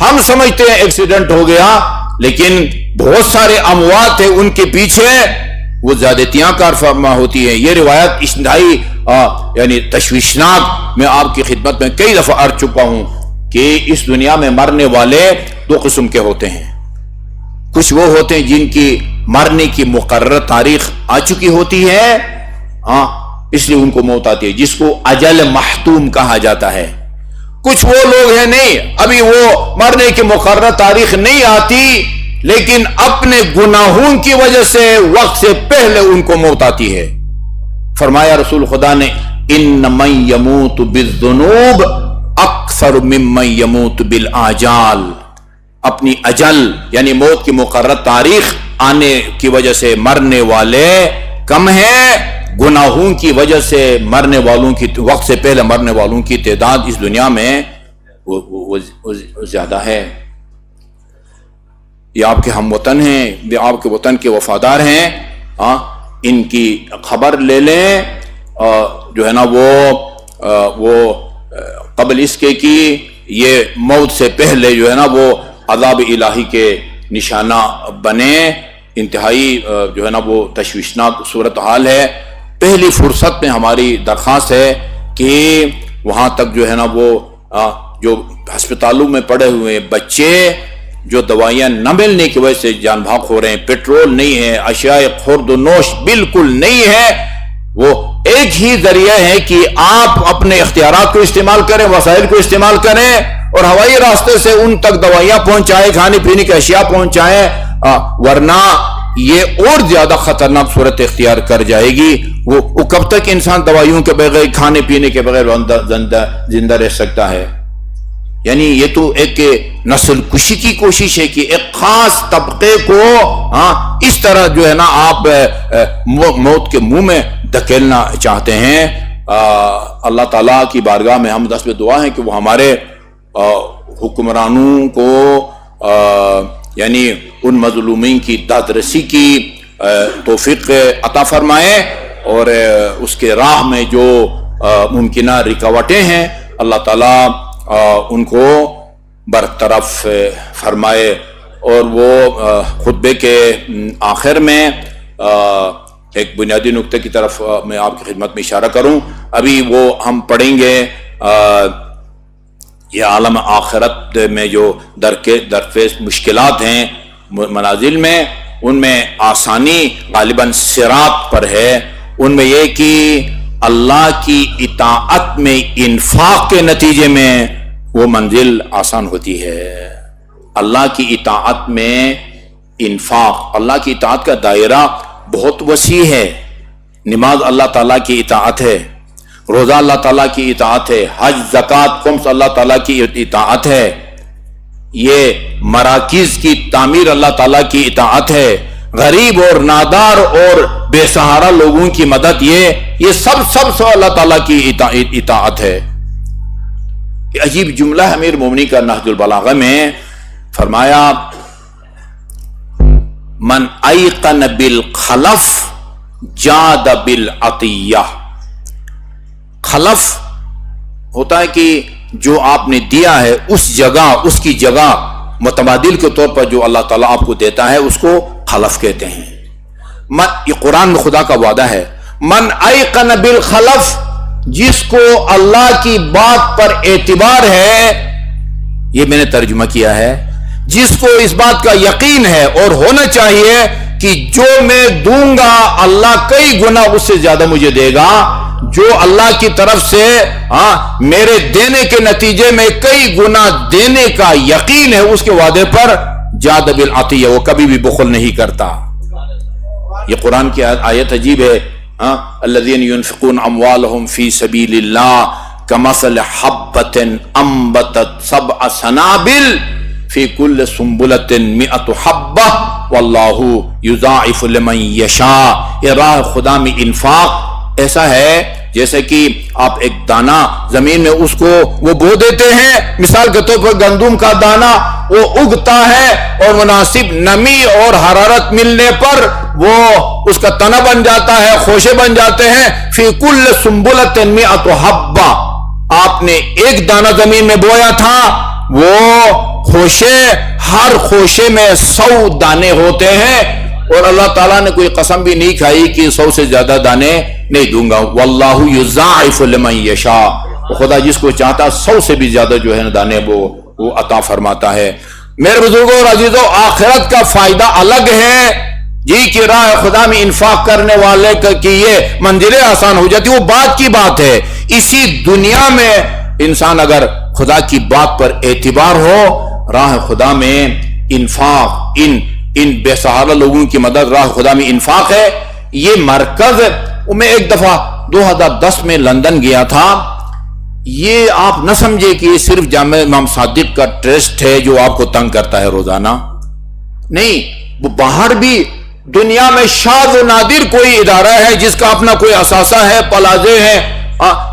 ہم سمجھتے ہیں ایکسیڈنٹ ہو گیا، لیکن بہت سارے اموات ہیں ان کے پیچھے وہ زیادتیاں کار فرما ہوتی ہیں. یہ روایت انتہائی یعنی تشویشناک. میں آپ کی خدمت میں کئی دفعہ عرض چکا ہوں کہ اس دنیا میں مرنے والے 2 قسم کے ہوتے ہیں. کچھ وہ ہوتے ہیں جن کی مرنے کی مقررہ تاریخ آ چکی ہوتی ہے، اس لیے ان کو موت آتی ہے، جس کو اجل محتوم کہا جاتا ہے. کچھ وہ لوگ ہیں نہیں، ابھی وہ مرنے کی مقررہ تاریخ نہیں آتی، لیکن اپنے گناہوں کی وجہ سے وقت سے پہلے ان کو موت آتی ہے. فرمایا رسول خدا نے ان من یموت بالذنوب اکثر ممن یموت بالاجال. اپنی اجل یعنی موت کی مقررہ تاریخ آنے کی وجہ سے مرنے والے کم ہیں، گناہوں کی وجہ سے مرنے والوں کی، وقت سے پہلے مرنے والوں کی تعداد اس دنیا میں وہ زیادہ ہے. یہ آپ کے ہم وطن ہیں، یہ آپ کے وطن کے وفادار ہیں. ان کی خبر لے لیں. جو ہے نا وہ قبل اس کے کی یہ موت سے پہلے جو ہے نا وہ عذاب الہی کے نشانہ بنے. انتہائی جو ہے نا وہ تشویشناک صورتحال ہے. پہلی فرصت میں ہماری درخواست ہے کہ وہاں تک جو ہے نا وہ جو ہسپتالوں میں پڑے ہوئے بچے جو دوائیاں نہ ملنے کی وجہ سے جان بھاگ ہو رہے ہیں، پیٹرول نہیں ہے، اشیاء خورد و نوش بالکل نہیں ہے، وہ ایک ہی ذریعہ ہے کہ آپ اپنے اختیارات کو استعمال کریں، وسائل کو استعمال کریں اور ہوائی راستے سے ان تک دوائیاں پہنچائیں، کھانے پینے کی اشیاء پہنچائیں، ورنہ یہ اور زیادہ خطرناک صورت اختیار کر جائے گی۔ وہ کب تک انسان دوائیوں کے بغیر، کھانے پینے کے بغیر زندہ رہ سکتا ہے؟ یعنی یہ تو ایک نسل کشی کی کوشش ہے کہ ایک خاص طبقے کو اس طرح جو ہے نا آپ موت کے منہ میں دھکیلنا چاہتے ہیں۔ اللہ تعالیٰ کی بارگاہ میں ہم دست دعا ہے کہ وہ ہمارے حکمرانوں کو یعنی ان مظلومین کی داد رسی کی توفیق عطا فرمائے، اور اس کے راہ میں جو ممکنہ رکاوٹیں ہیں اللہ تعالیٰ ان کو برطرف فرمائے۔ اور وہ خطبے کے آخر میں ایک بنیادی نقطے کی طرف میں آپ کی خدمت میں اشارہ کروں، ابھی وہ ہم پڑھیں گے یہ عالم آخرت میں جو درپیش مشکلات ہیں منازل میں، ان میں آسانی غالباً صراط پر ہے۔ ان میں یہ کہ اللہ کی اطاعت میں انفاق کے نتیجے میں وہ منزل آسان ہوتی ہے۔ اللہ کی اطاعت میں انفاق، اللہ کی اطاعت کا دائرہ بہت وسیع ہے۔ نماز اللہ تعالیٰ کی اطاعت ہے، روزہ اللہ تعالیٰ کی اطاعت ہے، حج زکوٰۃ خمس اللہ تعالیٰ کی اطاعت ہے، یہ مراکز کی تعمیر اللہ تعالیٰ کی اطاعت ہے، غریب اور نادار اور بے سہارا لوگوں کی مدد یہ سب اللہ تعالیٰ کی اطاعت ہے۔ عجیب جملہ امیر مومنی کا نہج البلاغہ میں فرمایا، من ایقن بالخلف جاد بالعطیہ۔ خلف ہوتا ہے کہ جو آپ نے دیا ہے اس جگہ، اس کی جگہ متبادل کے طور پر جو اللہ تعالیٰ آپ کو دیتا ہے اس کو خلف کہتے ہیں۔ یہ قرآن میں خدا کا وعدہ ہے، من ایقن بالخلف، جس کو اللہ کی بات پر اعتبار ہے، یہ میں نے ترجمہ کیا ہے، جس کو اس بات کا یقین ہے اور ہونا چاہیے کہ جو میں دوں گا اللہ کئی گنا اس سے زیادہ مجھے دے گا، جو اللہ کی طرف سے میرے دینے کے نتیجے میں کئی گنا دینے کا یقین ہے، اس کے وعدے پر جاد بالعطیہ، وہ کبھی بھی بخل نہیں کرتا۔ یہ قرآن کی آیت عجیب ہے، الذین ينفقون اموالهم فی سبیل اللہ کمثل حبۃ انبتت سبع سنابل فی کل سنبلۃ مئۃ حبہ واللہ یضاعف لمن یشاء۔ یہ راہ خدا میں انفاق ایسا ہے جیسے کہ آپ ایک دانہ زمین میں اس کو وہ بو دیتے ہیں، مثال کے طور پر گندم کا دانہ، وہ اگتا ہے اور مناسب نمی اور حرارت ملنے پر وہ اس کا تنا بن جاتا ہے، خوشے بن جاتے ہیں۔ فی کل سنبلۃ مئۃ حبہ، آپ نے ایک دانہ زمین میں بویا تھا، وہ خوشے، ہر خوشے میں 100 دانے ہوتے ہیں، اور اللہ تعالیٰ نے کوئی قسم بھی نہیں کھائی کہ 100 سے زیادہ دانے نہیں دوں گا۔ واللہ یضاعف لمن یشاء، خدا جس کو چاہتا 100 سے بھی زیادہ جو ہے دانے وہ عطا فرماتا ہے۔ میرے بزرگوں اور عزیزوں، آخرت کا فائدہ الگ ہے جی کہ راہ خدا میں انفاق کرنے والے کی یہ منزلیں آسان ہو جاتی، وہ بات کی بات ہے۔ اسی دنیا میں انسان اگر خدا کی بات پر اعتبار ہو، راہ خدا میں انفاق، ان بے سہارا لوگوں کی مدد راہ خدا میں انفاق ہے۔ یہ مرکز میں ایک دفعہ 2010 میں لندن گیا تھا، یہ آپ نہ سمجھے کہ یہ صرف جامع امام صادق کا ٹرسٹ ہے جو آپ کو تنگ کرتا ہے روزانہ، نہیں، وہ باہر بھی دنیا میں شاذ و نادر کوئی ادارہ ہے جس کا اپنا کوئی اثاثہ ہے، پلازے ہیں،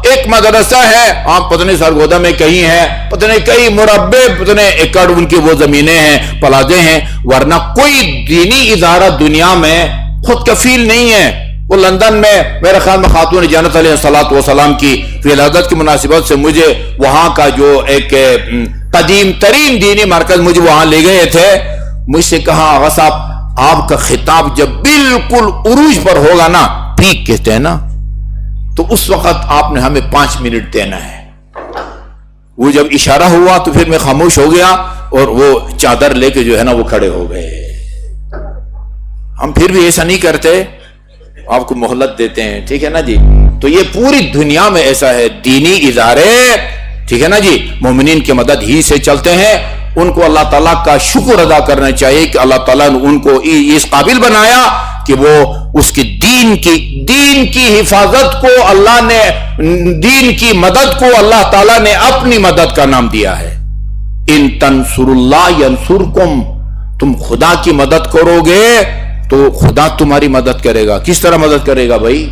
ایک مدرسہ ہے، آپ پتہ نہیں سرگودا میں کہیں ہیں، پتہ نہیں کئی مربع، پتہ نہیں ایکڑ ان کی وہ زمینیں ہیں، پلازے ہیں، ورنہ کوئی دینی ادارہ دنیا میں خود کفیل نہیں ہے۔ وہ لندن میں میرے خیال میں خاتون جنت علیہ الصلوۃ والسلام کی ولادت کی مناسبت سے مجھے وہاں کا جو ایک قدیم ترین دینی مرکز مجھے وہاں لے گئے تھے، مجھ سے کہا آغا صاحب آپ کا خطاب جب بالکل عروج پر ہوگا نا، پیک کہتے ہیں نا، تو اس وقت آپ نے ہمیں 5 منٹ دینا ہے۔ وہ جب اشارہ ہوا تو پھر میں خاموش ہو گیا اور وہ چادر لے کے جو ہے نا وہ کھڑے ہو گئے. ہم پھر بھی ایسا نہیں کرتے, آپ کو مہلت دیتے ہیں, ٹھیک ہے نا جی. تو یہ پوری دنیا میں ایسا ہے, دینی ادارے, ٹھیک ہے نا جی, مومنین کی مدد ہی سے چلتے ہیں. ان کو اللہ تعالیٰ کا شکر ادا کرنا چاہیے کہ اللہ تعالیٰ نے ان کو اس قابل بنایا کہ وہ اس کی دین کی حفاظت کو اللہ نے, دین کی مدد کو اللہ تعالیٰ نے اپنی مدد کا نام دیا ہے. ان تنصر اللہ ینصرکم, تم خدا کی مدد کرو گے تو خدا تمہاری مدد کرے گا. کس طرح مدد کرے گا بھائی؟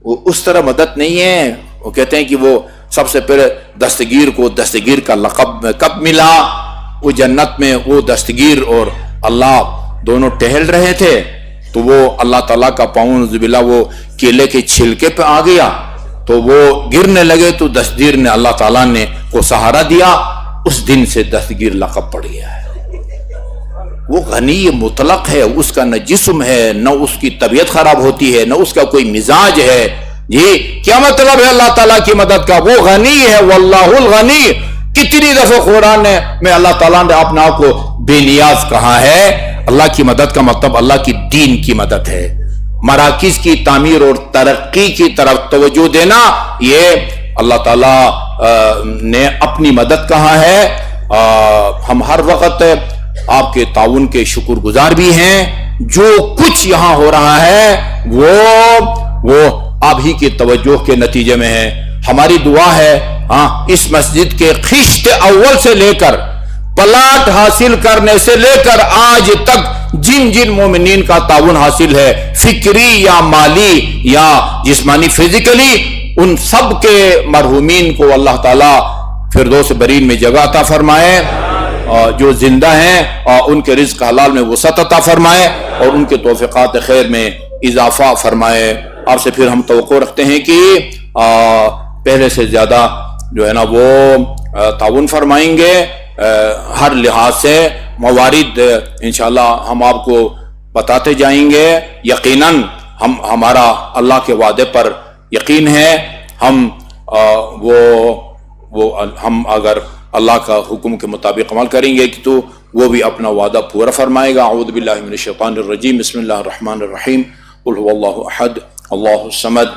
وہ اس طرح مدد نہیں ہے. وہ کہتے ہیں کہ وہ سب سے پہلے دستگیر کو دستگیر کا لقب کب ملا؟ وہ جنت میں وہ دستگیر اور اللہ دونوں ٹہل رہے تھے تو وہ اللہ تعالیٰ کا پاؤں باللہ وہ کیلے کے چھلکے پہ آ گیا تو وہ گرنے لگے تو دستگیر نے اللہ تعالیٰ نے کو سہارا دیا. اس دن سے دستگیر لقب پڑ گیا ہے. وہ غنی مطلق ہے, اس کا نہ جسم ہے, نہ اس کی طبیعت خراب ہوتی ہے, نہ اس کا کوئی مزاج ہے. جی کیا مطلب ہے اللہ تعالیٰ کی مدد کا؟ وہ غنی ہے, واللہ الغنی. کتنی دفعہ قرآن میں اللہ تعالیٰ نے اپنے آپ کو بے نیاز کہا ہے. اللہ کی مدد کا مطلب اللہ کی دین کی مدد ہے. مراکز کی تعمیر اور ترقی کی طرف توجہ دینا, یہ اللہ تعالیٰ نے اپنی مدد کہا ہے. ہم ہر وقت آپ کے تعاون کے شکر گزار بھی ہیں. جو کچھ یہاں ہو رہا ہے وہ آپ ہی کی توجہ کے نتیجے میں ہے. ہماری دعا ہے اس مسجد کے خشت اول سے لے کر پلاٹ حاصل کرنے سے لے کر آج تک جن جن مومنین کا تعاون حاصل ہے, فکری یا مالی یا جسمانی فزیکلی, ان سب کے مرحومین کو اللہ تعالیٰ فردوس برین میں جگہ عطا فرمائے. جو زندہ ہیں ان کے رزق حلال میں وسعت عطا فرمائے اور ان کے توفیقات خیر میں اضافہ فرمائے. آپ سے پھر ہم توقع رکھتے ہیں کہ پہلے سے زیادہ جو ہے نا وہ تعاون فرمائیں گے. ہر لحاظ سے موارد انشاءاللہ ہم آپ کو بتاتے جائیں گے. یقیناً ہمارا اللہ کے وعدے پر یقین ہے. ہم اگر اللہ کا حکم کے مطابق عمل کریں گے تو وہ بھی اپنا وعدہ پورا فرمائے گا. اعوذ باللہ من الشیطان الرجیم, بسم اللہ الرحمن الرحیم. قل هو اللہ احد اللہ الصمد